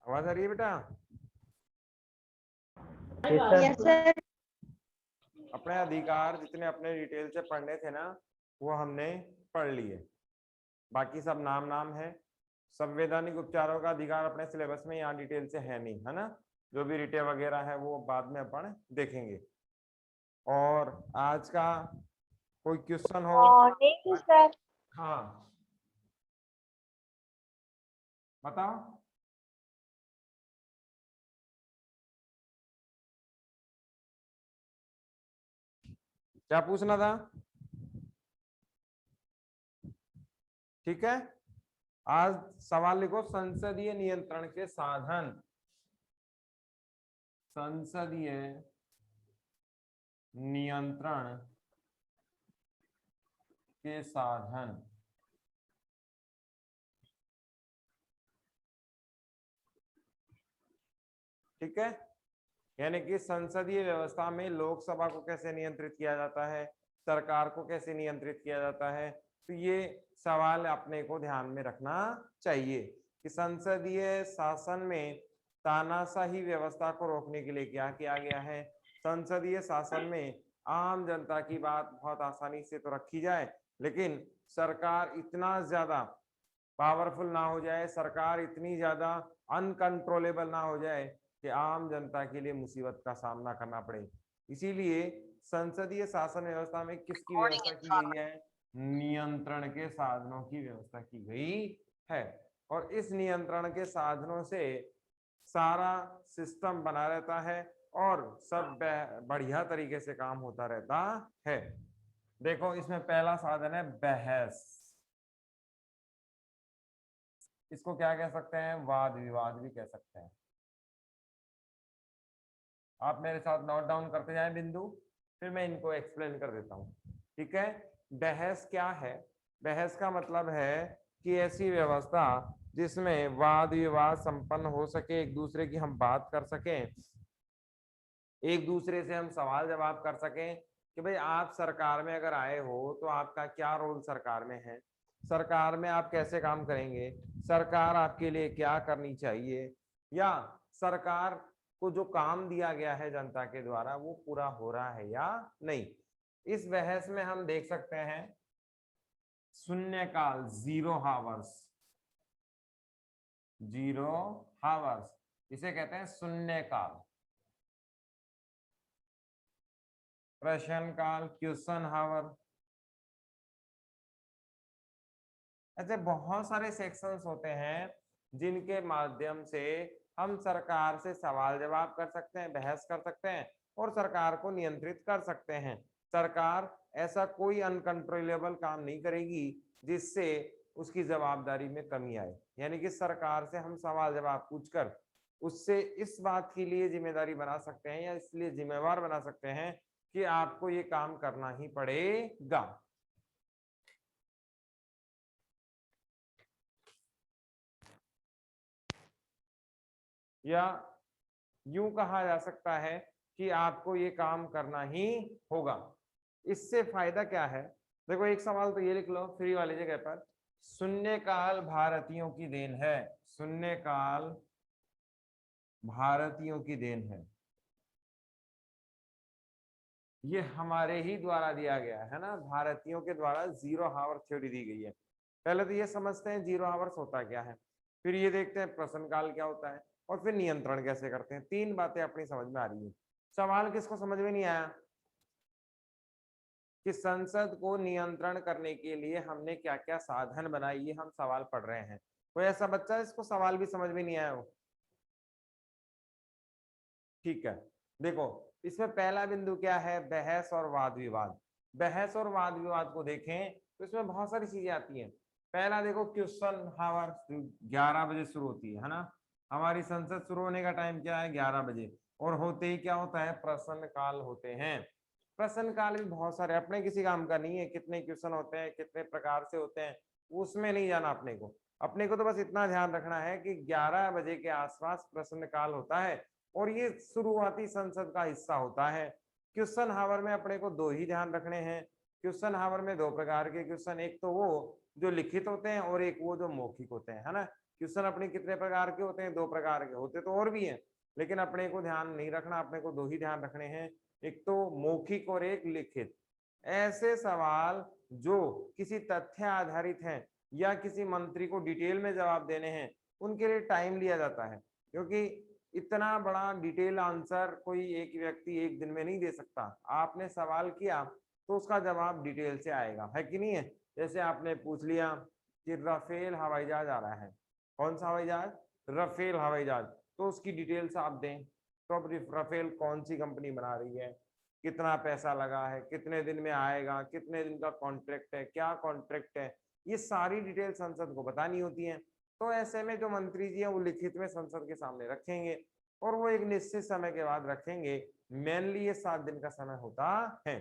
आवाज आ रही है बेटा? Yes sir. अपने अधिकार जितने अपने डिटेल से पढ़ने थे ना वो हमने पढ़ लिए। बाकी सब नाम नाम है। संवैधानिक उपचारों का अधिकार अपने सिलेबस में यहाँ डिटेल से है नहीं, है ना। जो भी रिटे वगैरह है वो बाद में अपन देखेंगे। और आज का कोई क्वेश्चन हो? नहीं सर। हाँ बताओ। क्या पूछना था? ठीक है, आज सवाल लिखो, संसदीय नियंत्रण के साधन। संसदीय नियंत्रण के साधन। ठीक है, यानी कि संसदीय व्यवस्था में लोकसभा को कैसे नियंत्रित किया जाता है, सरकार को कैसे नियंत्रित किया जाता है। तो ये सवाल अपने को ध्यान में रखना चाहिए कि संसदीय शासन में तानाशाही व्यवस्था को रोकने के लिए क्या किया गया है। संसदीय शासन में आम जनता की बात बहुत आसानी से तो रखी जाए, लेकिन सरकार इतना ज्यादा पावरफुल ना हो जाए, सरकार इतनी ज्यादा अनकंट्रोलेबल ना हो जाए कि आम जनता के लिए मुसीबत का सामना करना पड़े। इसीलिए संसदीय शासन व्यवस्था में किसकी व्यवस्था की गई है? नियंत्रण के साधनों की व्यवस्था की गई है। और इस नियंत्रण के साधनों से सारा सिस्टम बना रहता है और सब बढ़िया तरीके से काम होता रहता है। देखो इसमें पहला साधन है बहस। इसको क्या कह सकते हैं? वाद विवाद भी कह सकते हैं। आप मेरे साथ नोट डाउन करते जाएं बिंदु, फिर मैं इनको एक्सप्लेन कर देता हूं। ठीक है, बहस क्या है? बहस का मतलब है कि ऐसी व्यवस्था जिसमें वाद विवाद संपन्न हो सके, एक दूसरे की हम बात कर सकें, एक दूसरे से हम सवाल जवाब कर सकें कि भाई आप सरकार में अगर आए हो तो आपका क्या रोल सरकार में है, सरकार में आप कैसे काम करेंगे, सरकार आपके लिए क्या करनी चाहिए, या सरकार को जो काम दिया गया है जनता के द्वारा वो पूरा हो रहा है या नहीं। इस बहस में हम देख सकते हैं शून्यकाल, जीरो हावर्स। जीरो हावर्स इसे कहते हैं शून्यकाल। प्रश्न काल, क्वेश्चन हावर। ऐसे बहुत सारे सेक्शंस होते हैं जिनके माध्यम से हम सरकार से सवाल जवाब कर सकते हैं, बहस कर सकते हैं और सरकार को नियंत्रित कर सकते हैं। सरकार ऐसा कोई अनकंट्रोलेबल काम नहीं करेगी जिससे उसकी जवाबदारी में कमी आए। यानी कि सरकार से हम सवाल जवाब पूछकर उससे इस बात के लिए जिम्मेदारी बना सकते हैं या इसलिए जिम्मेवार बना सकते हैं कि आपको ये काम करना ही पड़ेगा। या यूं कहा जा सकता है कि आपको ये काम करना ही होगा। इससे फायदा क्या है? देखो एक सवाल तो ये लिख लो फ्री वाली जगह पर, शून्यकाल भारतीयों की देन है। शून्यकाल भारतीयों की देन है, ये हमारे ही द्वारा दिया गया है ना, भारतीयों के द्वारा जीरो हावर थ्योरी दी गई है। पहले तो ये समझते हैं जीरो हावर्स होता क्या है, फिर ये देखते हैं प्रश्न काल क्या होता है, और फिर नियंत्रण कैसे करते हैं। तीन बातें अपनी समझ में आ रही है। सवाल किसको समझ में नहीं आया कि संसद को नियंत्रण करने के लिए हमने क्या क्या साधन बनाए, ये हम सवाल पढ़ रहे हैं। कोई ऐसा बच्चा है इसको सवाल भी समझ में नहीं आया हो? ठीक है, देखो इसमें पहला बिंदु क्या है? बहस और वाद विवाद। बहस और वाद विवाद को देखें तो इसमें बहुत सारी चीजें आती हैं। पहला देखो क्वेश्चन हावर 11 बजे शुरू होती है ना, हमारी संसद शुरू होने का टाइम क्या है? 11 बजे। और होते ही क्या होता है? प्रश्न काल होते हैं। प्रश्न काल भी बहुत सारे, अपने किसी काम का नहीं है कितने क्वेश्चन होते हैं, कितने प्रकार से होते हैं, उसमें नहीं जाना अपने को। अपने को तो बस इतना ध्यान रखना है कि 11 बजे के आसपास प्रश्न काल होता है और ये शुरुआती संसद का हिस्सा होता है। क्वेश्चन हावर में अपने को दो ही ध्यान रखने हैं। क्वेश्चन हावर में दो प्रकार के क्वेश्चन, एक तो वो जो लिखित होते हैं और एक वो जो मौखिक होते हैं, है ना। क्वेश्चन अपने कितने प्रकार के होते हैं? 2 प्रकार के होते तो और भी हैं, लेकिन अपने को ध्यान नहीं रखना, अपने को 2 ही ध्यान रखने हैं, एक तो मौखिक और एक लिखित। ऐसे सवाल जो किसी तथ्य आधारित हैं या किसी मंत्री को डिटेल में जवाब देने हैं, उनके लिए टाइम लिया जाता है, क्योंकि इतना बड़ा डिटेल आंसर कोई एक व्यक्ति एक दिन में नहीं दे सकता। आपने सवाल किया तो उसका जवाब डिटेल से आएगा, है कि नहीं है। जैसे आपने पूछ लिया कि राफेल हवाई जहाज आ रहा है, कौन सा हवाई जहाज? राफेल हवाई जहाज, तो उसकी डिटेल्स आप दें। तो अब राफेल कौन सी कंपनी बना रही है, कितना पैसा लगा है, कितने दिन में आएगा, कितने दिन का कॉन्ट्रैक्ट है, क्या कॉन्ट्रैक्ट है, ये सारी डिटेल संसद को बतानी होती है। तो ऐसे में जो मंत्री जी हैं वो लिखित में संसद के सामने रखेंगे और वो एक निश्चित समय के बाद रखेंगे। मेनली ये 7 दिन का समय होता है।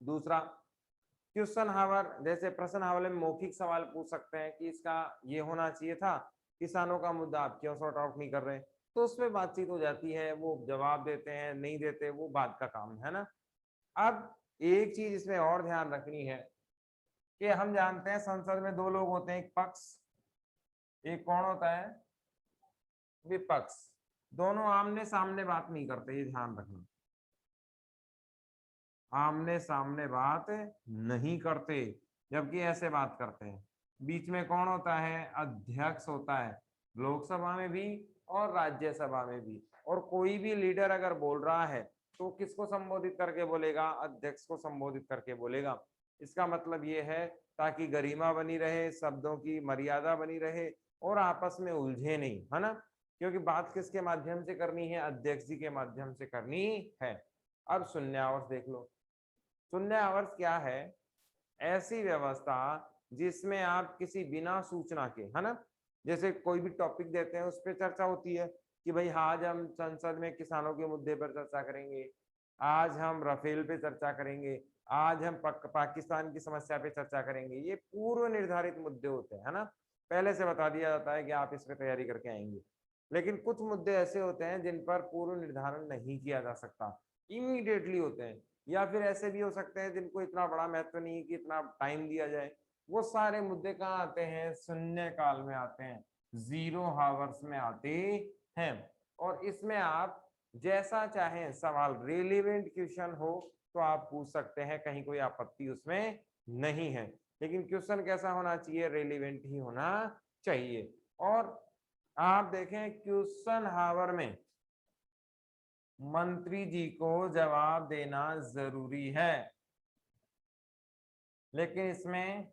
दूसरा, क्वेश्चन हावर, जैसे प्रश्न हावले में मौखिक सवाल पूछ सकते हैं कि इसका ये होना चाहिए था, किसानों का मुद्दा आप क्यों सॉर्ट आउट नहीं कर रहे, तो उसमें बातचीत हो जाती है, वो जवाब देते हैं, नहीं देते वो बात का काम है ना। अब एक चीज इसमें और ध्यान रखनी है कि हम जानते हैं संसद में 2 लोग होते हैं, एक पक्ष, एक कौन होता है? विपक्ष। दोनों आमने सामने बात नहीं करते, ये ध्यान रखना, आमने सामने बात नहीं करते, जबकि ऐसे बात करते हैं। बीच में कौन होता है? अध्यक्ष होता है, लोकसभा में भी और राज्यसभा में भी। और कोई भी लीडर अगर बोल रहा है तो किसको संबोधित करके बोलेगा? अध्यक्ष को संबोधित करके बोलेगा। इसका मतलब ये है ताकि गरिमा बनी रहे, शब्दों की मर्यादा बनी रहे और आपस में उलझे नहीं, है ना। क्योंकि बात किसके माध्यम से करनी है? अध्यक्ष जी के माध्यम से करनी है। अब शून्यावर्ष देख लो। शून्यावर्ष क्या है? ऐसी व्यवस्था जिसमें आप किसी बिना सूचना के, है ना, जैसे कोई भी टॉपिक देते हैं उस पर चर्चा होती है कि भाई आज हम संसद में किसानों के मुद्दे पर चर्चा करेंगे, आज हम राफेल पे चर्चा करेंगे, आज हम पाकिस्तान की समस्या पे चर्चा करेंगे। ये पूर्व निर्धारित मुद्दे होते हैं, है ना, पहले से बता दिया जाता है कि आप इस पे तैयारी करके आएंगे। लेकिन कुछ मुद्दे ऐसे होते हैं जिन पर पूर्व निर्धारण नहीं किया जा सकता, इमीडिएटली होते हैं, या फिर ऐसे भी हो सकते हैं जिनको इतना बड़ा महत्व नहीं कि इतना टाइम दिया जाए। वो सारे मुद्दे कहाँ आते हैं? शून्य काल में आते हैं, 0 हावर्स में आते हैं। और इसमें आप जैसा चाहें सवाल, रेलिवेंट क्वेश्चन हो तो आप पूछ सकते हैं, कहीं कोई आपत्ति उसमें नहीं है। लेकिन क्वेश्चन कैसा होना चाहिए? रेलिवेंट ही होना चाहिए। और आप देखें क्वेश्चन हावर में मंत्री जी को जवाब देना जरूरी है, लेकिन इसमें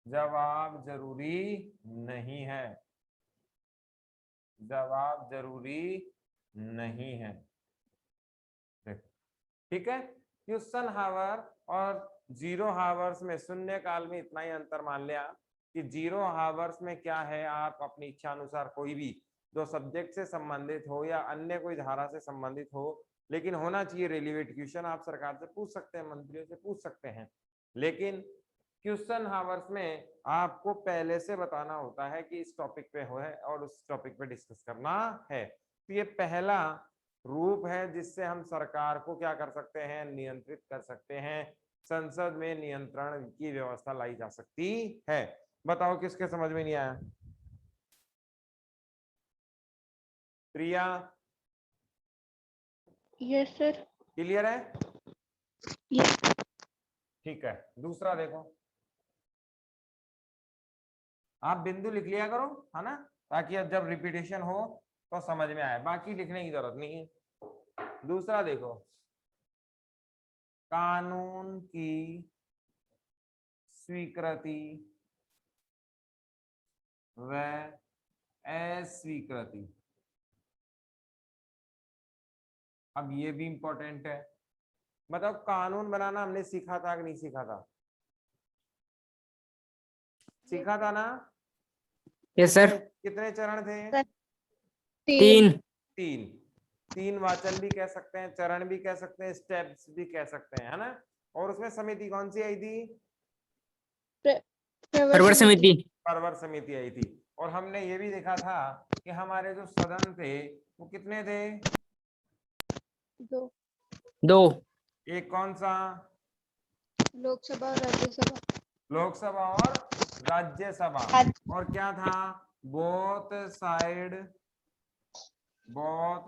जवाब जरूरी नहीं है, जवाब जरूरी नहीं है। देखो, ठीक है। क्वेश्चन हावर और 0 हावर्स में, शून्य काल में इतना ही अंतर मान लिया कि 0 हावर्स में क्या है, आप अपनी इच्छा अनुसार कोई भी जो सब्जेक्ट से संबंधित हो या अन्य कोई धारा से संबंधित हो, लेकिन होना चाहिए रेलिवेंट क्वेश्चन, आप सरकार से पूछ सकते हैं, मंत्रियों से पूछ सकते हैं। लेकिन क्वेश्चन हावर्स में आपको पहले से बताना होता है कि इस टॉपिक पे हो है और उस टॉपिक पे डिस्कस करना है। तो ये पहला रूप है जिससे हम सरकार को क्या कर सकते हैं? नियंत्रित कर सकते हैं। संसद में नियंत्रण की व्यवस्था लाई जा सकती है। बताओ किसके समझ में नहीं आया? प्रिया, यस सर। क्लियर है? यस। ठीक है। दूसरा देखो, आप बिंदु लिख लिया करो, है ना, ताकि अब जब रिपीटेशन हो तो समझ में आए, बाकी लिखने की जरूरत नहीं है। दूसरा देखो, कानून की स्वीकृति व अस्वीकृति। अब ये भी इंपॉर्टेंट है। मतलब कानून बनाना हमने सीखा था कि नहीं सीखा था? सीखा था ना? Yes sir. कितने चरण थे? सर, 3। 3। 3 वाचन भी कह सकते हैं, चरण भी कह सकते हैं, स्टेप्स भी कह सकते हैं, है ना। और उसमें समिति कौन सी आई थी? प्रवर समिति। प्रवर समिति आई थी। और हमने ये भी देखा था कि हमारे जो सदन थे वो कितने थे? 2। 2। एक कौन सा? लोकसभा और राज्यसभा। लोकसभा और राज्यसभा। और क्या था, बोथ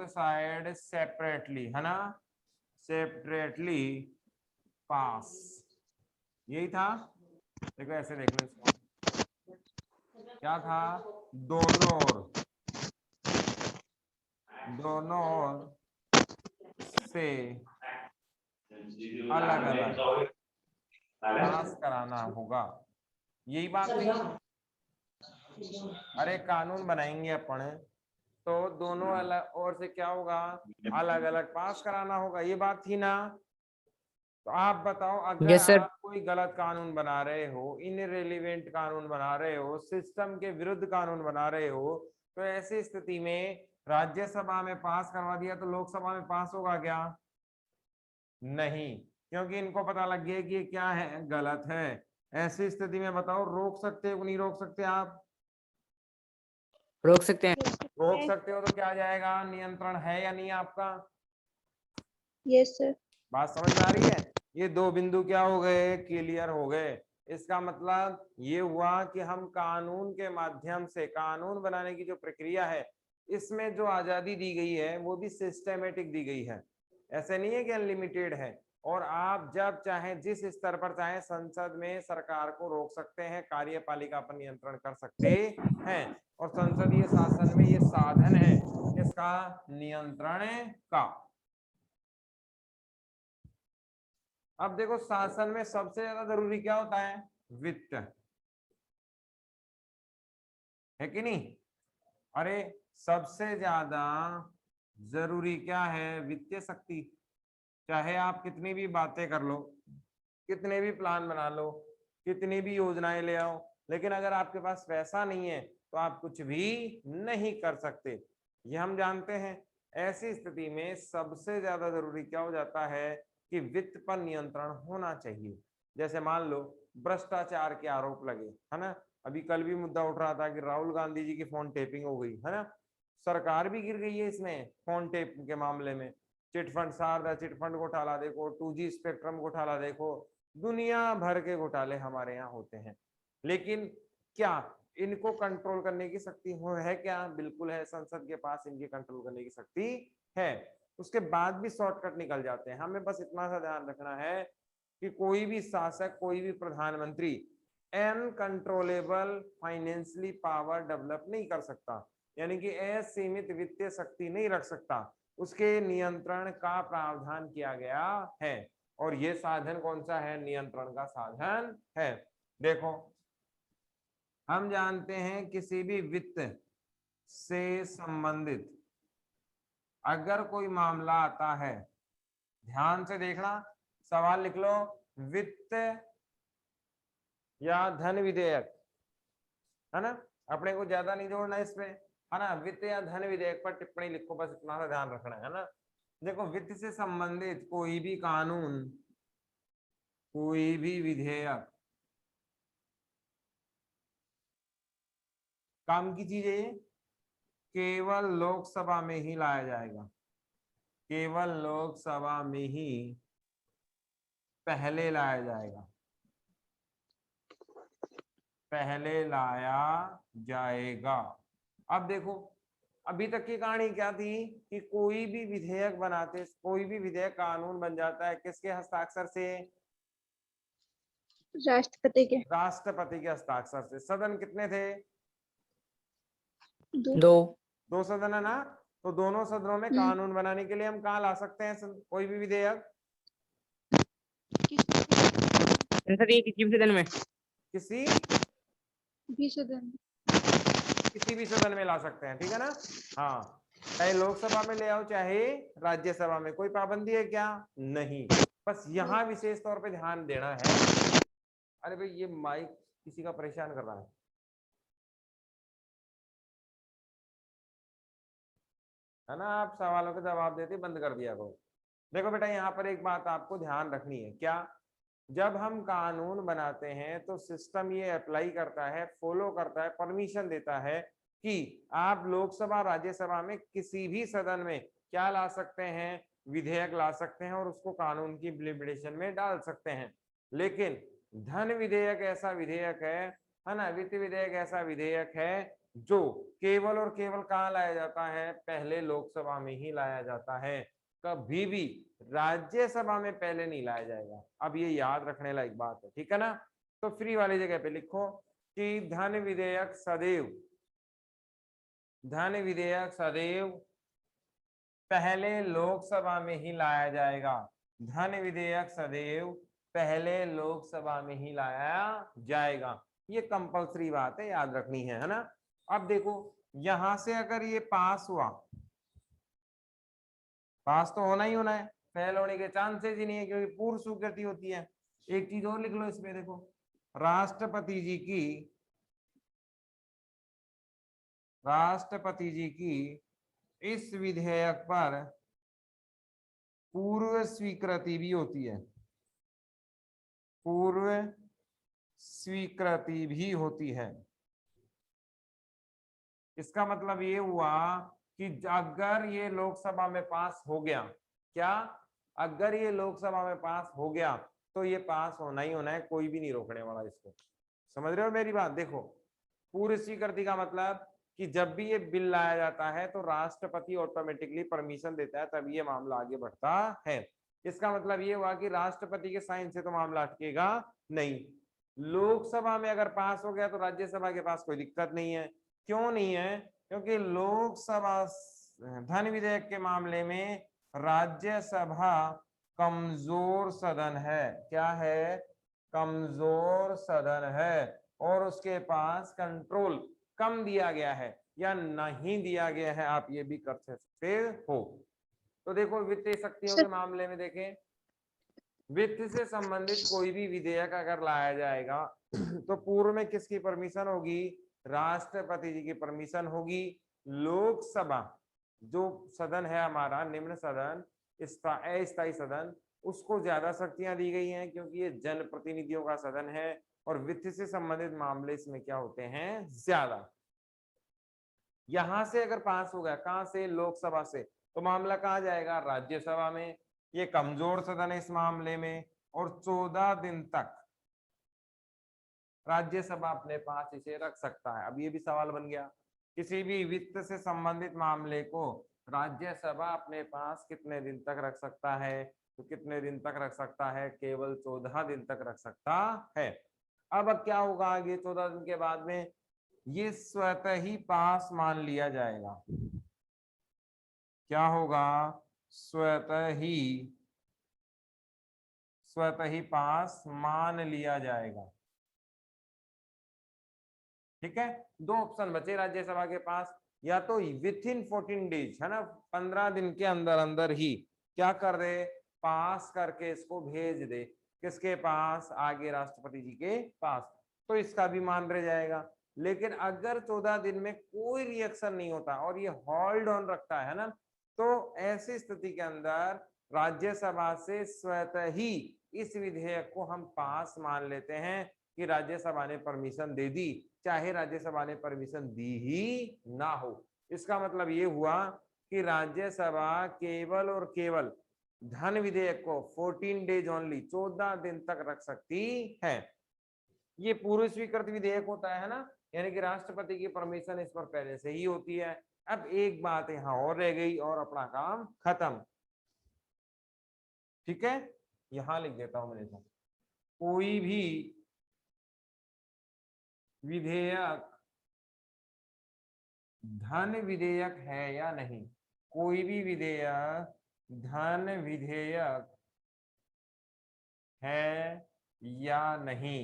साइड सेपरेटली, है ना, सेपरेटली पास, यही था। देखो ऐसे देख लो इसको, क्या था, दोनों ओर से अलग अलग पास कराना होगा, यही बात थी। अरे कानून बनाएंगे अपन तो दोनों अलग ओर से क्या होगा, अलग अलग पास कराना होगा, ये बात थी ना। तो आप बताओ, अगर यस सर। आप कोई गलत कानून बना रहे हो, इनरिलेवेंट कानून बना रहे हो, सिस्टम के विरुद्ध कानून बना रहे हो, तो ऐसी स्थिति में राज्यसभा में पास करवा दिया तो लोकसभा में पास होगा क्या? नहीं, क्योंकि इनको पता लग गया कि ये क्या है, गलत है। ऐसी स्थिति में बताओ, रोक सकते हो नहीं रोक सकते आप? रोक सकते हैं। रोक सकते हो, तो क्या जाएगा, नियंत्रण है या नहीं आपका? Yes sir. बात समझ में आ रही है? ये दो बिंदु क्या हो गए, क्लियर हो गए। इसका मतलब ये हुआ कि हम कानून के माध्यम से, कानून बनाने की जो प्रक्रिया है, इसमें जो आजादी दी गई है वो भी सिस्टेमेटिक दी गई है, ऐसे नहीं है कि अनलिमिटेड है। और आप जब चाहें, जिस स्तर पर चाहें, संसद में सरकार को रोक सकते हैं, कार्यपालिका पर नियंत्रण कर सकते हैं। और संसदीय शासन में ये साधन है किसका, नियंत्रण का। अब देखो, शासन में सबसे ज्यादा जरूरी क्या होता है, वित्त, है कि नहीं? अरे सबसे ज्यादा जरूरी क्या है, वित्तीय शक्ति। चाहे आप कितनी भी बातें कर लो, कितने भी प्लान बना लो, कितनी भी योजनाएं ले आओ, लेकिन अगर आपके पास पैसा नहीं है तो आप कुछ भी नहीं कर सकते, ये हम जानते हैं। ऐसी स्थिति में सबसे ज्यादा जरूरी क्या हो जाता है कि वित्त पर नियंत्रण होना चाहिए। जैसे मान लो भ्रष्टाचार के आरोप लगे, है ना, अभी कल भी मुद्दा उठ रहा था कि राहुल गांधी जी की फोन टेपिंग हो गई, है ना, सरकार भी गिर गई है इसमें, फोन टेप के मामले में। चिटफंड, शारदा चिटफंड घोटाला देखो, 2G स्पेक्ट्रम घोटाला देखो, दुनिया भर के घोटाले हमारे यहाँ होते हैं। लेकिन क्या इनको कंट्रोल करने की शक्ति है क्या? बिल्कुल है, संसद के पास इनकी कंट्रोल करने की शक्ति है। उसके बाद भी शॉर्टकट निकल जाते हैं। हमें बस इतना सा ध्यान रखना है कि कोई भी शासक, कोई भी प्रधानमंत्री अनकंट्रोलेबल फाइनेंशियली पावर डेवलप नहीं कर सकता, यानी कि असीमित वित्तीय शक्ति नहीं रख सकता। उसके नियंत्रण का प्रावधान किया गया है, और ये साधन कौन सा है, नियंत्रण का साधन है। देखो, हम जानते हैं किसी भी वित्त से संबंधित अगर कोई मामला आता है, ध्यान से देखना, सवाल लिख लो, वित्त या धन विधेयक, है ना, अपने को ज्यादा नहीं जोड़ना इसमें, है ना, वित्त या धन विधेयक पर टिप्पणी लिखो, बस इतना सा ध्यान रखना है ना। देखो, वित्त से संबंधित कोई भी कानून, कोई भी विधेयक, काम की चीज है, केवल लोकसभा में ही लाया जाएगा, केवल लोकसभा में ही पहले लाया जाएगा, पहले लाया जाएगा। अब देखो, अभी तक की कहानी क्या थी कि कोई भी विधेयक बनाते, कोई भी विधेयक कानून बन जाता है किसके हस्ताक्षर से, राष्ट्रपति के। राष्ट्रपति के हस्ताक्षर से। सदन कितने थे, दो। दो सदन है ना, तो दोनों सदनों में कानून बनाने के लिए हम कहाँ ला सकते हैं कोई भी विधेयक, संसदीय किसी भी सदन में, किसी भी सदन, किसी भी सदन में ला सकते हैं, ठीक है ना। हाँ, चाहे लोकसभा में ले आओ, चाहे राज्यसभा में, कोई पाबंदी है क्या? नहीं। बस यहाँ विशेष तौर पे ध्यान देना है। अरे भाई, ये माइक किसी का परेशान कर रहा है ना, आप सवालों के जवाब देते बंद कर दिया करो। देखो बेटा, यहाँ पर एक बात आपको ध्यान रखनी है, क्या, जब हम कानून बनाते हैं तो सिस्टम ये अप्लाई करता है, फॉलो करता है, परमिशन देता है कि आप लोकसभा, राज्यसभा में किसी भी सदन में क्या ला सकते हैं, विधेयक ला सकते हैं और उसको कानून की इम्प्लीमेंटेशन में डाल सकते हैं। लेकिन धन विधेयक ऐसा विधेयक है ना, वित्त विधेयक ऐसा विधेयक है जो केवल और केवल कहाँ लाया जाता है, पहले लोकसभा में ही लाया जाता है, कभी भी राज्यसभा में पहले नहीं लाया जाएगा। अब ये याद रखने लायक बात है, ठीक है ना। तो फ्री वाली जगह पे लिखो कि धन विधेयक सदैव पहले लोकसभा में ही लाया जाएगा। धन विधेयक सदैव पहले लोकसभा में ही लाया जाएगा, ये कंपलसरी बात है, याद रखनी है ना। अब देखो यहां से अगर ये पास हुआ, पास तो होना ही होना है, फेल होने के चांसेस ही नहीं है क्योंकि पूर्व स्वीकृति होती है। एक चीज और लिख लो इसमें, देखो राष्ट्रपति जी की इस विधेयक पर पूर्व स्वीकृति भी होती है, पूर्व स्वीकृति भी होती है। इसका मतलब ये हुआ कि अगर ये लोकसभा में पास हो गया, क्या अगर ये लोकसभा में पास हो गया तो ये पास होना ही होना है, कोई भी नहीं रोकने वाला इसको। समझ रहे हो मेरी बात। देखो पूर्व स्वीकृति का मतलब कि जब भी ये बिल लाया जाता है तो राष्ट्रपति ऑटोमेटिकली परमिशन देता है, तभी ये मामला आगे बढ़ता है। इसका मतलब ये हुआ कि राष्ट्रपति के साइन से तो मामला अटकेगा नहीं। लोकसभा में अगर पास हो गया तो राज्यसभा के पास कोई दिक्कत नहीं है। क्यों नहीं है? क्योंकि लोकसभा धन विधेयक के मामले में राज्यसभा कमजोर सदन है। क्या है? कमजोर सदन है और उसके पास कंट्रोल कम दिया गया है या नहीं दिया गया है, आप ये भी कर सकते हो। तो देखो वित्तीय शक्तियों के मामले में देखें, वित्त से संबंधित कोई भी विधेयक अगर लाया जाएगा तो पूर्व में किसकी परमिशन होगी? राष्ट्रपति जी की परमिशन होगी। लोकसभा जो सदन है हमारा, निम्न सदन, अस्थायी सदन, उसको ज्यादा शक्तियां दी गई हैं क्योंकि ये जनप्रतिनिधियों का सदन है और वित्त से संबंधित मामले इसमें क्या होते हैं? ज्यादा। यहां से अगर पास हो गया, कहां से? लोकसभा से, तो मामला कहां जाएगा? राज्यसभा में। ये कमजोर सदन है इस मामले में और 14 दिन तक राज्यसभा अपने पास इसे रख सकता है। अब ये भी सवाल बन गया, किसी भी वित्त से संबंधित मामले को राज्यसभा अपने पास कितने दिन तक रख सकता है? तो कितने दिन तक रख सकता है? केवल 14 दिन तक रख सकता है। अब क्या होगा आगे? 14 दिन के बाद में ये स्वतः ही पास मान लिया जाएगा। क्या होगा? स्वतः ही पास मान लिया जाएगा। ठीक है, दो ऑप्शन बचे राज्यसभा के पास, या तो विथ इन 14 डेज, है ना, 15 दिन के अंदर अंदर ही क्या कर दे? पास करके इसको भेज दे। किसके पास? आगे राष्ट्रपति जी के पास, तो इसका भी मान रह जाएगा। लेकिन अगर 14 दिन में कोई रिएक्शन नहीं होता और ये होल्ड ऑन रखता है ना, तो ऐसी स्थिति के अंदर राज्यसभा से स्वतः ही इस विधेयक को हम पास मान लेते हैं कि राज्यसभा ने परमिशन दे दी, चाहे राज्यसभा ने परमिशन दी ही ना हो। इसका मतलब ये हुआ कि राज्यसभा केवल और केवल धन विधेयक को 14 डेज ओनली, 14 दिन तक रख सकती है। ये पूर्व स्वीकृत विधेयक होता है ना, यानी कि राष्ट्रपति की परमिशन इस पर पहले से ही होती है। अब एक बात यहाँ और रह गई और अपना काम खत्म। ठीक है, यहां लिख देता हूं मैंने तो, कोई भी विधेयक धन विधेयक है या नहीं, कोई भी विधेयक धन विधेयक है या नहीं,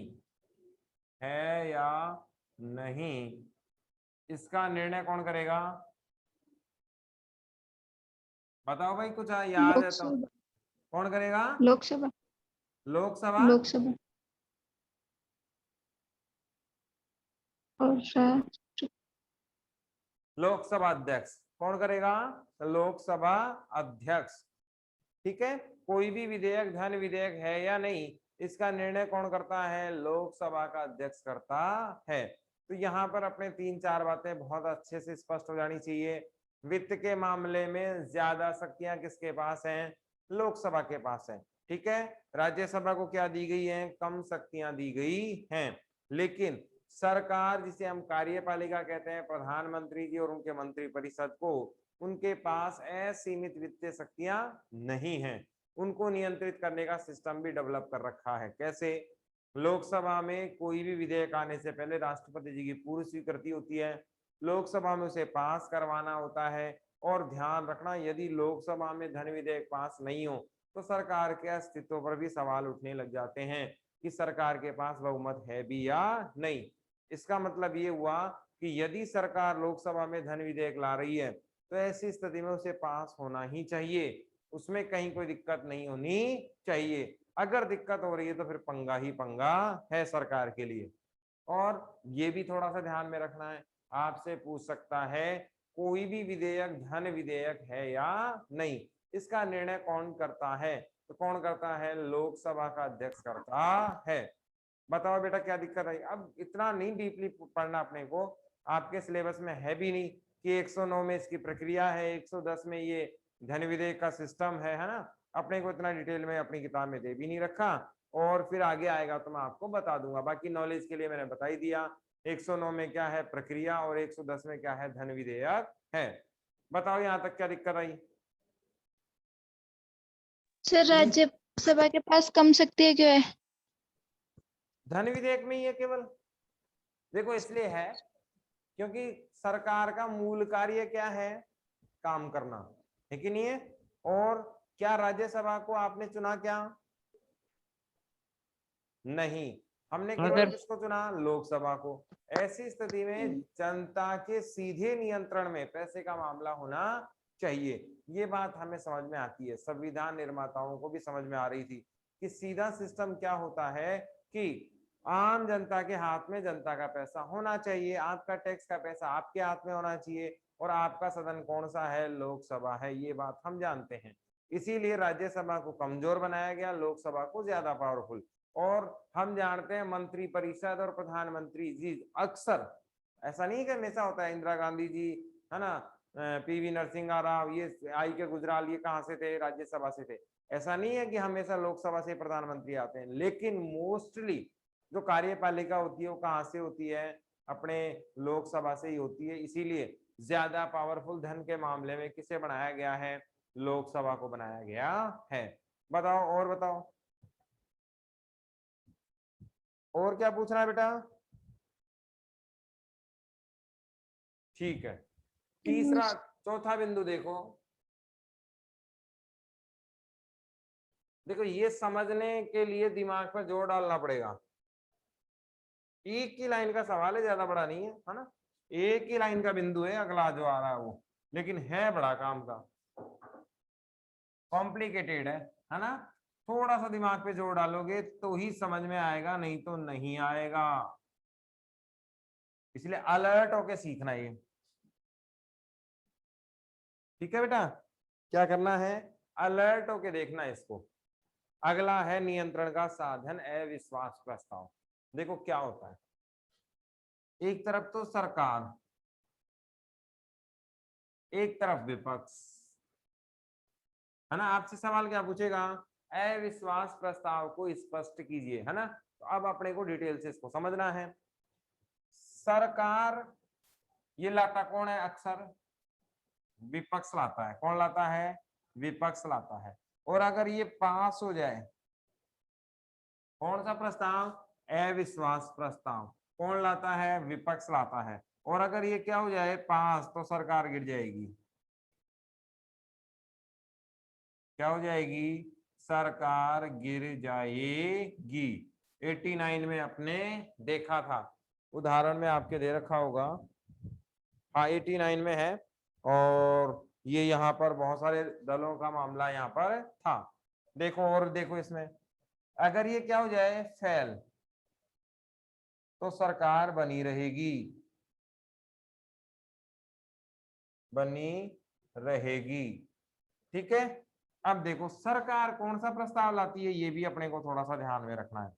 है या नहीं, इसका निर्णय कौन करेगा? बताओ भाई, कुछ याद है तो? कौन करेगा? लोकसभा। लोकसभा। लोकसभा और लोकसभा अध्यक्ष कौन करेगा? लोकसभा अध्यक्ष। ठीक है, कोई भी विधेयक धन विधेयक है या नहीं, इसका निर्णय कौन करता है? लोकसभा का अध्यक्ष करता है। तो यहाँ पर अपने 3-4 बातें बहुत अच्छे से स्पष्ट हो जानी चाहिए। वित्त के मामले में ज्यादा शक्तियां किसके पास हैं? लोकसभा के पास है। ठीक है, राज्यसभा को क्या दी गई है, कम शक्तियां दी गई हैं, लेकिन सरकार जिसे हम कार्यपालिका कहते हैं, प्रधानमंत्री जी और उनके मंत्रिपरिषद को, उनके पास असीमित वित्तीय शक्तियां नहीं हैं। उनको नियंत्रित करने का सिस्टम भी डेवलप कर रखा है। कैसे? लोकसभा में कोई भी विधेयक आने से पहले राष्ट्रपति जी की पूर्व स्वीकृति होती है, लोकसभा में उसे पास करवाना होता है, और ध्यान रखना यदि लोकसभा में धन विधेयक पास नहीं हो तो सरकार के अस्तित्व पर भी सवाल उठने लग जाते हैं कि सरकार के पास बहुमत है भी या नहीं। इसका मतलब ये हुआ कि यदि सरकार लोकसभा में धन विधेयक ला रही है तो ऐसी स्थिति में उसे पास होना ही चाहिए, उसमें कहीं कोई दिक्कत नहीं होनी चाहिए। अगर दिक्कत हो रही है तो फिर पंगा ही पंगा है सरकार के लिए। और ये भी थोड़ा सा ध्यान में रखना है, आपसे पूछ सकता है कोई भी विधेयक धन विधेयक है या नहीं, इसका निर्णय कौन करता है? तो कौन करता है? लोकसभा का अध्यक्ष करता है। बताओ बेटा क्या दिक्कत है? अब इतना नहीं डीपली पढ़ना अपने को, आपके सिलेबस में है भी नहीं कि 109 में इसकी प्रक्रिया है, 110 में ये धन विधेयक का सिस्टम है ना, अपने को इतना डिटेल में अपनी किताब में दे भी नहीं रखा, और फिर आगे आएगा तो मैं आपको बता दूंगा। बाकी नॉलेज के लिए मैंने बता ही दिया, 109 में क्या है प्रक्रिया और 110 में क्या है धन विधेयक है। बताओ यहाँ तक क्या दिक्कत आई? सर राज्यसभा के पास कम शक्ति क्यों है? धन विधेयक में ही है केवल। देखो इसलिए है क्योंकि सरकार का मूल कार्य क्या है? काम करना है कि नहीं है? और क्या राज्यसभा को आपने चुना? क्या नहीं, हमने केवल सर। किसको चुना? लोकसभा को। ऐसी स्थिति में जनता के सीधे नियंत्रण में पैसे का मामला होना चाहिए। ये बात हमें समझ में आती है, संविधान निर्माताओं को भी समझ में आ रही थी कि सीधा सिस्टम क्या होता है कि आम जनता के हाथ में जनता का पैसा होना चाहिए, आपका टैक्स का पैसा आपके हाथ में होना चाहिए, और आपका सदन कौन सा है? लोकसभा है। ये बात हम जानते हैं, इसीलिए राज्यसभा को कमजोर बनाया गया, लोकसभा को ज्यादा पावरफुल। और हम जानते हैं मंत्री परिषद और प्रधानमंत्री जी अक्सर, ऐसा नहीं कि हमेशा होता है, इंदिरा गांधी जी है ना, पीवी नरसिम्हा राव, ये आई के गुजराल, ये कहाँ से थे? राज्यसभा से थे। ऐसा नहीं है कि हमेशा लोकसभा से प्रधानमंत्री आते हैं, लेकिन मोस्टली जो कार्यपालिका होती है वो कहाँ से होती है? अपने लोकसभा से ही होती है। इसीलिए ज्यादा पावरफुल धन के मामले में किसे बनाया गया है? लोकसभा को बनाया गया है। बताओ और बताओ, और क्या पूछना है बेटा? ठीक है, तीसरा चौथा बिंदु देखो। देखो ये समझने के लिए दिमाग पर जोर डालना पड़ेगा। एक ही लाइन का सवाल है, ज्यादा बड़ा नहीं है ना, एक ही लाइन का बिंदु है अगला जो आ रहा है वो, लेकिन है बड़ा काम का, कॉम्प्लिकेटेड है ना। थोड़ा सा दिमाग पे जोर डालोगे तो ही समझ में आएगा, नहीं तो नहीं आएगा। इसलिए अलर्ट होके सीखना ये, ठीक है बेटा? क्या करना है? अलर्ट होके देखना इसको। अगला है नियंत्रण का साधन, अविश्वास प्रस्ताव। देखो क्या होता है, एक तरफ तो सरकार, एक तरफ विपक्ष, है ना। आपसे सवाल क्या पूछेगा? अविश्वास प्रस्ताव को स्पष्ट कीजिए, है ना। तो अब अपने को डिटेल से इसको समझना है। सरकार ये लाता कौन है? अक्सर विपक्ष लाता है। कौन लाता है? विपक्ष लाता है। और अगर ये पास हो जाए, कौन सा प्रस्ताव? अविश्वास प्रस्ताव। कौन लाता है? विपक्ष लाता है। और अगर ये क्या हो जाए? पास, तो सरकार गिर जाएगी। क्या हो जाएगी? सरकार गिर जाएगी। 89 में अपने देखा था, उदाहरण में आपके दे रखा होगा। हाँ 89 में है, और ये यहाँ पर बहुत सारे दलों का मामला यहाँ पर था। देखो और देखो इसमें, अगर ये क्या हो जाए? फेल, तो सरकार बनी रहेगी, बनी रहेगी। ठीक है, अब देखो सरकार कौन सा प्रस्ताव लाती है, ये भी अपने को थोड़ा सा ध्यान में रखना है।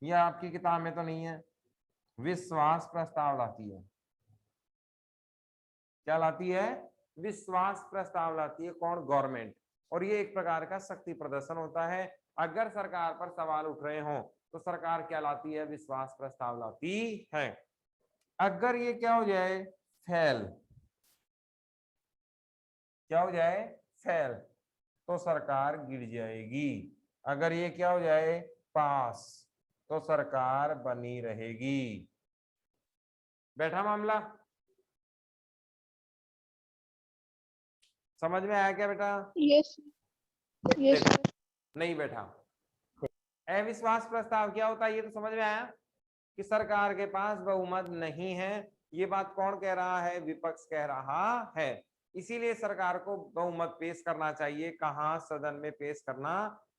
ये आपकी किताब में तो नहीं है, विश्वास प्रस्ताव लाती है। क्या लाती है? विश्वास प्रस्ताव लाती है। कौन? गवर्नमेंट। और ये एक प्रकार का शक्ति प्रदर्शन होता है, अगर सरकार पर सवाल उठ रहे हों तो सरकार क्या लाती है, विश्वास प्रस्ताव लाती है। अगर ये क्या हो जाए, फेल, क्या हो जाए, फेल, तो सरकार गिर जाएगी। अगर ये क्या हो जाए, पास, तो सरकार बनी रहेगी। बैठा मामला, समझ में आया क्या बेटा? यस यस देखो, सर। नहीं बैठा। अविश्वास प्रस्ताव क्या होता है ये तो समझ में आया कि सरकार के पास बहुमत नहीं है। ये बात कौन कह रहा है, विपक्ष कह रहा है। इसीलिए सरकार को बहुमत पेश करना चाहिए, कहां, सदन में पेश करना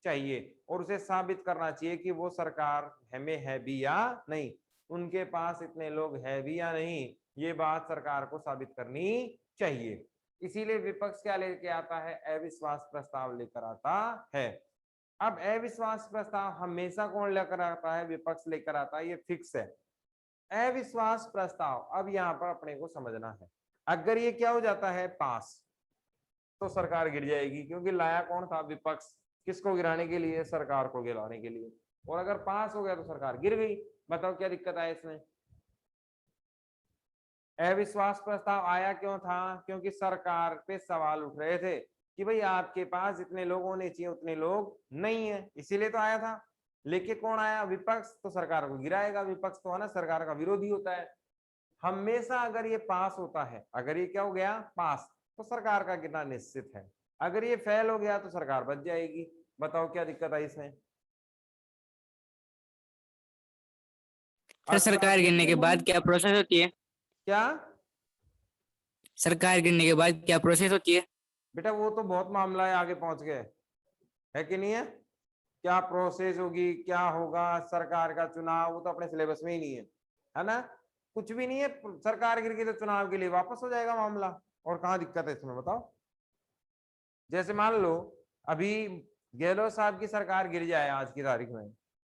चाहिए, और उसे साबित करना चाहिए कि वो सरकार हमें है भी या नहीं, उनके पास इतने लोग है भी या नहीं, ये बात सरकार को साबित करनी चाहिए। इसीलिए विपक्ष क्या लेके आता है, अविश्वास प्रस्ताव लेकर आता है। अब अविश्वास प्रस्ताव हमेशा कौन लेकर आता है, विपक्ष लेकर आता है, ये फिक्स है। अविश्वास प्रस्ताव, अब यहाँ पर अपने को समझना है, अगर ये क्या हो जाता है, पास, तो सरकार गिर जाएगी, क्योंकि लाया कौन था, विपक्ष, किसको गिराने के लिए, सरकार को गिराने के लिए। और अगर पास हो गया तो सरकार गिर गई। बताओ क्या दिक्कत है इसमें। अविश्वास प्रस्ताव आया क्यों था, क्योंकि सरकार पे सवाल उठ रहे थे कि भाई आपके पास इतने लोग होने चाहिए, उतने लोग नहीं है, इसीलिए तो आया था। लेके कौन आया, विपक्ष, तो सरकार को गिराएगा। विपक्ष तो है ना सरकार का विरोधी होता है हमेशा। अगर ये पास होता है, अगर ये क्या हो गया, पास, तो सरकार का गिरना निश्चित है। अगर ये फेल हो गया तो सरकार बच जाएगी। बताओ क्या दिक्कत है इसमें। सर सरकार गिरने के बाद क्या प्रोसेस होती है? क्या सरकार गिरने के बाद क्या प्रोसेस होती है? बेटा वो तो बहुत मामला है, आगे पहुंच गए, है कि नहीं है। क्या प्रोसेस होगी, क्या होगा, सरकार का चुनाव, वो तो अपने सिलेबस में ही नहीं है ना, कुछ भी नहीं है। सरकार गिर गई तो चुनाव के लिए वापस हो जाएगा मामला, और कहाँ दिक्कत है इसमें बताओ। जैसे मान लो अभी गहलोत साहब की सरकार गिर जाए आज की तारीख में,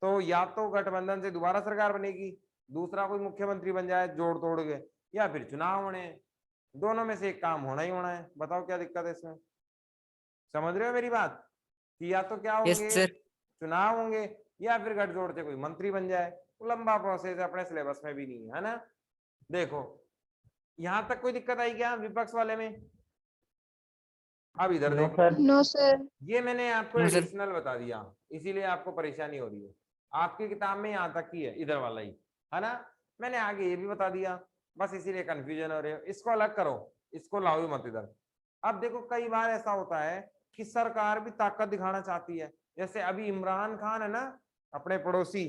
तो या तो गठबंधन से दोबारा सरकार बनेगी, दूसरा कोई मुख्यमंत्री बन जाए जोड़ तोड़ के, या फिर चुनाव होने हैं। दोनों में से एक काम होना ही होना है। बताओ क्या दिक्कत है इसमें। समझ रहे हो मेरी बात, कि या तो क्या यस होंगे, सर। चुनाव होंगे, या फिर गठजोड़ से कोई मंत्री बन जाए। लंबा प्रोसेस है, अपने सिलेबस में भी नहीं है ना। देखो यहां तक कोई दिक्कत आई क्या विपक्ष वाले में। अब इधर देखो, नो सर। ये मैंने आपको नो सर। एडिशनल बता दिया, इसीलिए आपको परेशानी हो रही है। आपकी किताब में यहाँ तक ही है, इधर वाला ही है ना। मैंने आगे ये भी बता दिया, बस इसीलिए कंफ्यूजन हो रही है। इसको अलग करो, इसको लाओ मत इधर। अब देखो कई बार ऐसा होता है कि सरकार भी ताकत दिखाना चाहती है। जैसे अभी इमरान खान है ना, अपने पड़ोसी,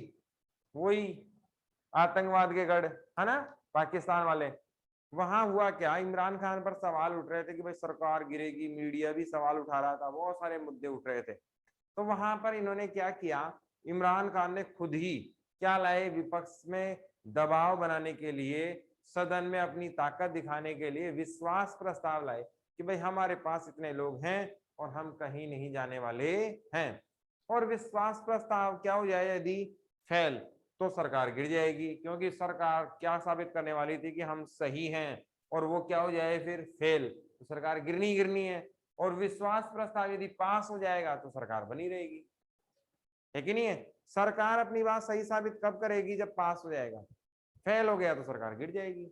वही आतंकवाद के गढ़ है ना, पाकिस्तान वाले। वहां हुआ क्या, इमरान खान पर सवाल उठ रहे थे कि भाई सरकार गिरेगी, मीडिया भी सवाल उठा रहा था, बहुत सारे मुद्दे उठ रहे थे। तो वहां पर इन्होंने क्या किया, इमरान खान ने खुद ही क्या लाए, विपक्ष में दबाव बनाने के लिए, सदन में अपनी ताकत दिखाने के लिए विश्वास प्रस्ताव लाए कि भाई हमारे पास इतने लोग हैं और हम कहीं नहीं जाने वाले हैं। और विश्वास प्रस्ताव क्या हो जाए, यदि फेल, तो सरकार गिर जाएगी, क्योंकि सरकार क्या साबित करने वाली थी कि हम सही हैं, और वो क्या हो जाए फिर, फेल, तो सरकार गिरनी गिरनी है। और विश्वास प्रस्ताव यदि पास हो जाएगा तो सरकार बनी रहेगी, है कि नहीं है। सरकार अपनी बात सही साबित कब करेगी, जब पास हो जाएगा। फेल हो गया तो सरकार गिर जाएगी,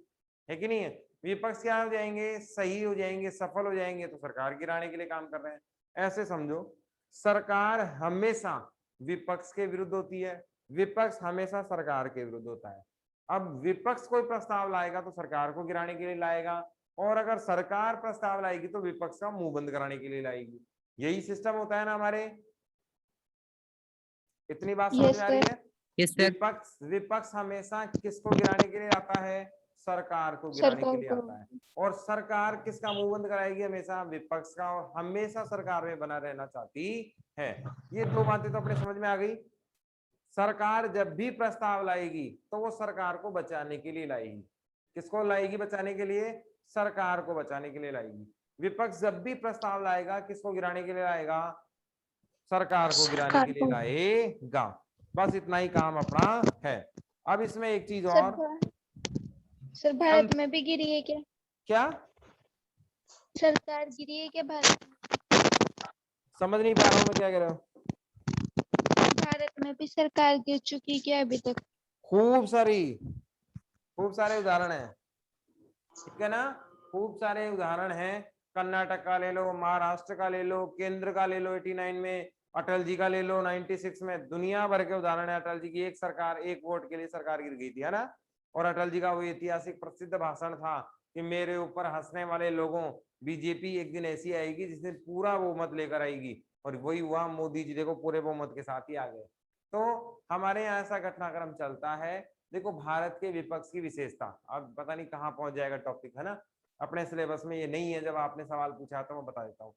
है कि नहीं है। विपक्ष क्या हो जाएंगे, सही हो जाएंगे, सफल हो जाएंगे, तो सरकार गिराने के लिए काम कर रहे हैं। ऐसे समझो, सरकार हमेशा विपक्ष के विरुद्ध होती है, विपक्ष हमेशा सरकार के विरुद्ध होता है। अब विपक्ष कोई प्रस्ताव लाएगा तो सरकार को गिराने के लिए लाएगा, और अगर सरकार प्रस्ताव लाएगी तो विपक्ष का मुंह बंद कराने के लिए लाएगी। यही सिस्टम होता है ना हमारे। इतनी बात समझ यस में आ रही सर। है। Yes sir. विपक्ष हमेशा किसको गिराने के लिए आता है, सरकार को गिराने के सरकार लिए को। आता है। और सरकार किसका मुंह बंद कराएगी, हमेशा विपक्ष का, और हमेशा सरकार में बना रहना चाहती है। ये दो बातें तो अपने समझ में आ गई। सरकार जब भी प्रस्ताव लाएगी तो वो सरकार को बचाने के लिए लाएगी। किसको लाएगी बचाने के लिए, सरकार को बचाने के लिए लाएगी। विपक्ष जब भी प्रस्ताव लाएगा किसको गिराने के लिए लाएगा, सरकार को गिराने के सरकार लिए को। लाएगा। बस इतना ही काम अपना है। अब इसमें एक चीज सर और, सर भारत में भी गिरी है क्या, क्या सरकार गिरी है क्या भारत में? समझ नहीं पा रहा हूँ मैं क्या कह रहा हूँ। मैं भी सरकार गिर चुकी क्या अभी तक? खूब सारे उदाहरण हैं, ठीक है ना। खूब सारे उदाहरण हैं। कर्नाटक का ले लो, महाराष्ट्र का ले लो, केंद्र का ले लो 89 में, अटल जी का ले लो 96 में। दुनिया भर के उदाहरण है। अटल जी की एक सरकार, एक वोट के लिए सरकार गिर गई थी, है ना। और अटल जी का वो ऐतिहासिक प्रसिद्ध भाषण था कि मेरे ऊपर हंसने वाले लोगों, बीजेपी एक दिन ऐसी आएगी जिस दिन पूरा बहुमत लेकर आएगी। और वही हुआ, मोदी जी देखो पूरे बहुमत के साथ ही आ गए। तो हमारे यहाँ ऐसा घटनाक्रम चलता है। देखो भारत के विपक्ष की विशेषता, अब पता नहीं कहाँ पहुंच जाएगा टॉपिक, है ना। अपने सिलेबस में ये नहीं है, जब आपने सवाल पूछा तो मैं बता देता हूँ।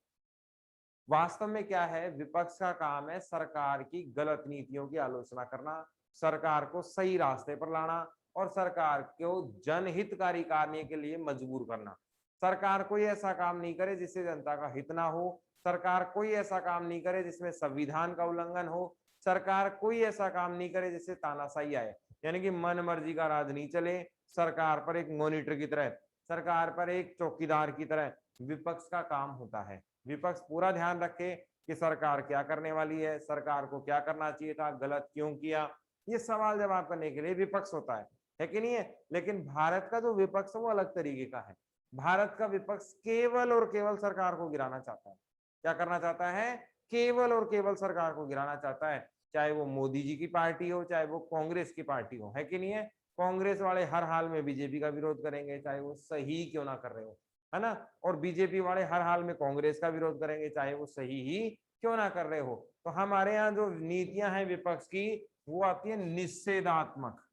वास्तव में क्या है, विपक्ष का काम है सरकार की गलत नीतियों की आलोचना करना, सरकार को सही रास्ते पर लाना और सरकार को जनहितकारी कार्य के लिए मजबूर करना। सरकार कोई ऐसा काम नहीं करे जिससे जनता का हित ना हो। सरकार कोई ऐसा काम नहीं करे जिसमें संविधान का उल्लंघन हो। सरकार कोई ऐसा काम नहीं करे जिससे तानाशाही आए, यानी कि मन मर्जी का राज नहीं चले। सरकार पर एक मॉनिटर की तरह, सरकार पर एक चौकीदार की तरह विपक्ष का काम होता है। विपक्ष पूरा ध्यान रखे कि सरकार क्या करने वाली है, सरकार को क्या करना चाहिए था, गलत क्यों किया, ये सवाल जवाब करने के लिए विपक्ष होता है कि नहीं है। लेकिन भारत का जो विपक्ष है वो अलग तरीके का है। भारत का विपक्ष केवल और केवल सरकार को गिराना चाहता है। क्या करना चाहता है? केवल और केवल सरकार को गिराना चाहता है। चाहे वो मोदी जी की पार्टी हो, चाहे वो कांग्रेस की पार्टी हो, है कि नहीं है। कांग्रेस वाले हर हाल में बीजेपी का विरोध करेंगे, चाहे वो सही क्यों ना कर रहे हो, है ना। और बीजेपी वाले हर हाल में कांग्रेस का विरोध करेंगे, चाहे वो सही ही क्यों ना कर रहे हो। तो हमारे यहाँ जो नीतियां हैं विपक्ष की, वो आती है निषेधात्मक।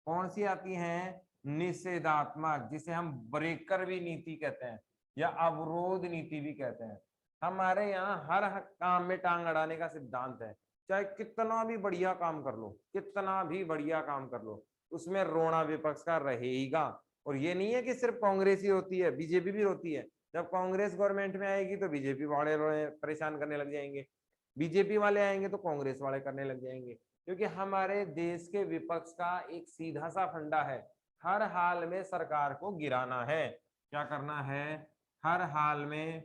कौन सी आती हैं? निषेधात्मक, जिसे हम ब्रेकर भी नीति कहते हैं या अवरोध नीति भी कहते हैं। हमारे यहाँ हर काम में टांग अड़ाने का सिद्धांत है। चाहे कितना भी बढ़िया काम कर लो, कितना भी बढ़िया काम कर लो, उसमें रोना विपक्ष का रहेगा। और ये नहीं है कि सिर्फ कांग्रेस ही होती है, बीजेपी भी होती है। जब कांग्रेस गवर्नमेंट में आएगी तो बीजेपी वाले परेशान करने लग जाएंगे, बीजेपी वाले आएंगे तो कांग्रेस वाले करने लग जाएंगे। क्योंकि हमारे देश के विपक्ष का एक सीधा सा फंडा है, हर हाल में सरकार को गिराना है। क्या करना है? हर हाल में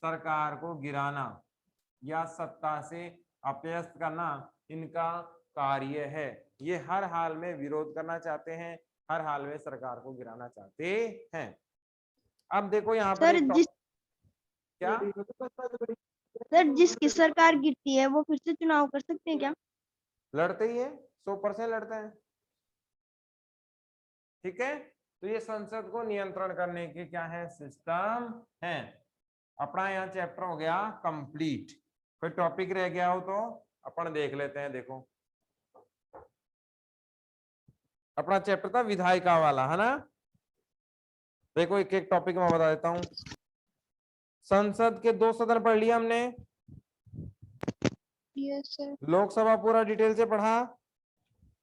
सरकार को गिराना या सत्ता से अपयस्त करना इनका कार्य है। ये हर हाल में विरोध करना चाहते हैं, हर हाल में सरकार को गिराना चाहते हैं। अब देखो यहाँ पर सर एक जिस क्या सर जिसकी सरकार गिरती है वो फिर से चुनाव कर सकते हैं क्या? लड़ते ही है, 100% लड़ते हैं, ठीक है। तो ये संसद को नियंत्रण करने के क्या है? सिस्टम है। अपना यहाँ चैप्टर हो गया कंप्लीट। कोई टॉपिक रह गया हो तो अपन देख लेते हैं। देखो अपना चैप्टर था विधायिका वाला, है ना। देखो एक एक टॉपिक में बता देता हूं। संसद के 2 सदन पढ़ लिया हमने। Yes sir. लोकसभा पूरा डिटेल से पढ़ा,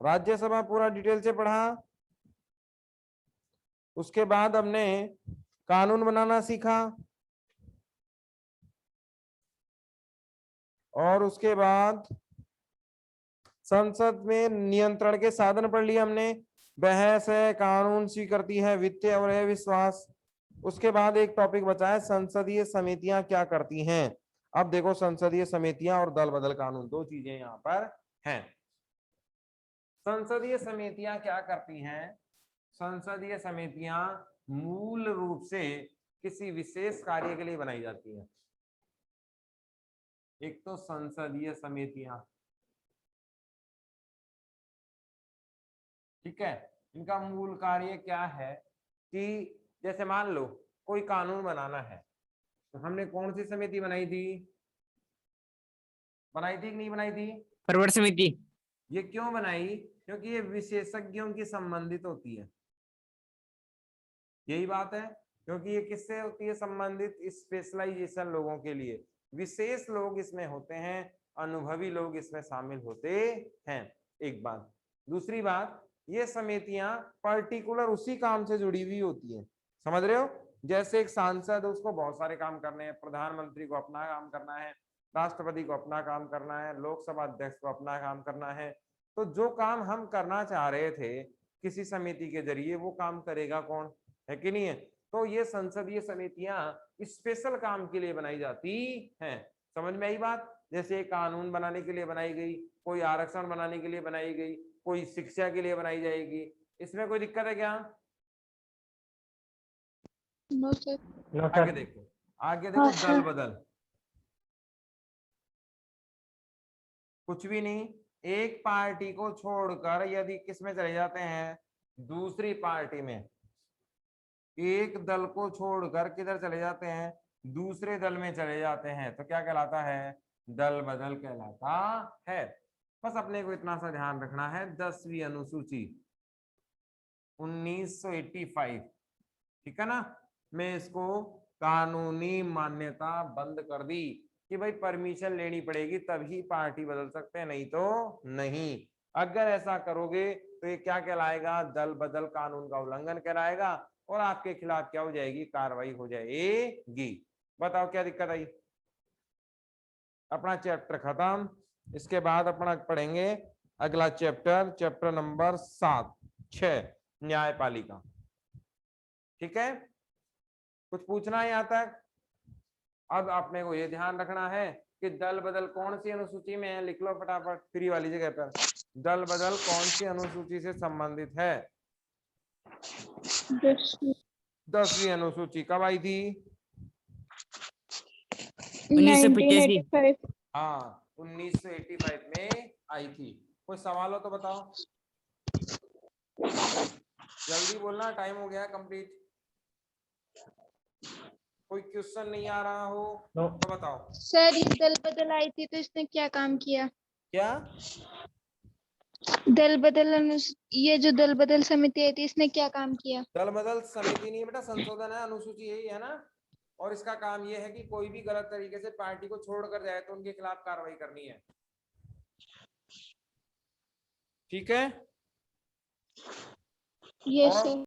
राज्यसभा पूरा डिटेल से पढ़ा। उसके बाद हमने कानून बनाना सीखा, और उसके बाद संसद में नियंत्रण के साधन पढ़ लिए हमने। बहस है, कानून स्वीकृति है, वित्तीय और विश्वास। उसके बाद एक टॉपिक बचा है संसदीय समितियां क्या करती हैं। अब देखो संसदीय समितियां और दल बदल कानून, 2 चीजें यहाँ पर हैं। संसदीय समितियां क्या करती हैं? संसदीय समितियां मूल रूप से किसी विशेष कार्य के लिए बनाई जाती हैं। एक तो संसदीय समितियां, ठीक है, इनका मूल कार्य क्या है कि जैसे मान लो कोई कानून बनाना है, तो हमने कौन सी समिति बनाई थी? बनाई थी कि नहीं बनाई थी? फॉरवर्ड समिति। ये क्यों बनाई? क्योंकि ये विशेषज्ञों की संबंधित होती है। यही बात है, क्योंकि ये किससे होती है संबंधित? स्पेशलाइजेशन लोगों के लिए, विशेष लोग इसमें होते हैं, अनुभवी लोग इसमें शामिल होते हैं। एक बात। दूसरी बात, ये समितियां पर्टिकुलर उसी काम से जुड़ी हुई होती है। समझ रहे हो? जैसे एक सांसद, उसको बहुत सारे काम करने हैं, प्रधानमंत्री को अपना काम करना है, राष्ट्रपति को अपना काम करना है, लोकसभा अध्यक्ष को अपना काम करना है। तो जो काम हम करना चाह रहे थे किसी समिति के जरिए, वो काम करेगा कौन? है कि नहीं है। तो ये संसदीय समितियां स्पेशल काम के लिए बनाई जाती हैं। समझ में आई बात? जैसे कानून बनाने के लिए बनाई गई, कोई आरक्षण बनाने के लिए बनाई गई, कोई शिक्षा के लिए बनाई जाएगी, इसमें कोई दिक्कत है क्या? No sir. आगे देखो, आगे देखो, हाँ, दल सर। बदल, कुछ भी नहीं। एक पार्टी को छोड़कर यदि किस में चले जाते हैं, दूसरी पार्टी में, एक दल को छोड़कर किधर चले जाते हैं, दूसरे दल में चले जाते हैं, तो क्या कहलाता है? दल बदल कहलाता है। बस अपने को इतना सा ध्यान रखना है, 10वीं अनुसूची 1985, ठीक है ना, मैं इसको कानूनी मान्यता बंद कर दी कि भाई परमिशन लेनी पड़ेगी तभी पार्टी बदल सकते हैं, नहीं तो नहीं। अगर ऐसा करोगे तो ये क्या कहलाएगा? दल बदल कानून का उल्लंघन कहलाएगा और आपके खिलाफ क्या हो जाएगी? कार्रवाई हो जाएगी। बताओ क्या दिक्कत आई? अपना चैप्टर खत्म। इसके बाद अपना पढ़ेंगे अगला चैप्टर, चैप्टर नंबर 6 न्यायपालिका। ठीक है, कुछ पूछना है यहाँ तक? अब आपने को ये ध्यान रखना है कि दल बदल कौन सी अनुसूची में है, लिख लो फटाफट फ्री वाली जगह पर। दल बदल कौन सी अनुसूची से संबंधित है? 10वीं अनुसूची। कब आई थी? 1985। हाँ, 1985 में आई थी। कोई सवाल हो तो बताओ, जल्दी बोलना, टाइम हो गया कंप्लीट। कोई क्वेश्चन नहीं आ रहा हो तो बताओ। सर ये दल बदल आई थी तो इसने क्या काम किया? क्या? दल बदल ये जो दल बदल समिति आई थी इसने क्या काम किया? दल बदल समिति नहीं बेटा, संशोधन है, अनुसूची यही है ना। और इसका काम यह है कि कोई भी गलत तरीके से पार्टी को छोड़कर जाए तो उनके खिलाफ कार्रवाई करनी है। ठीक है, यस सर।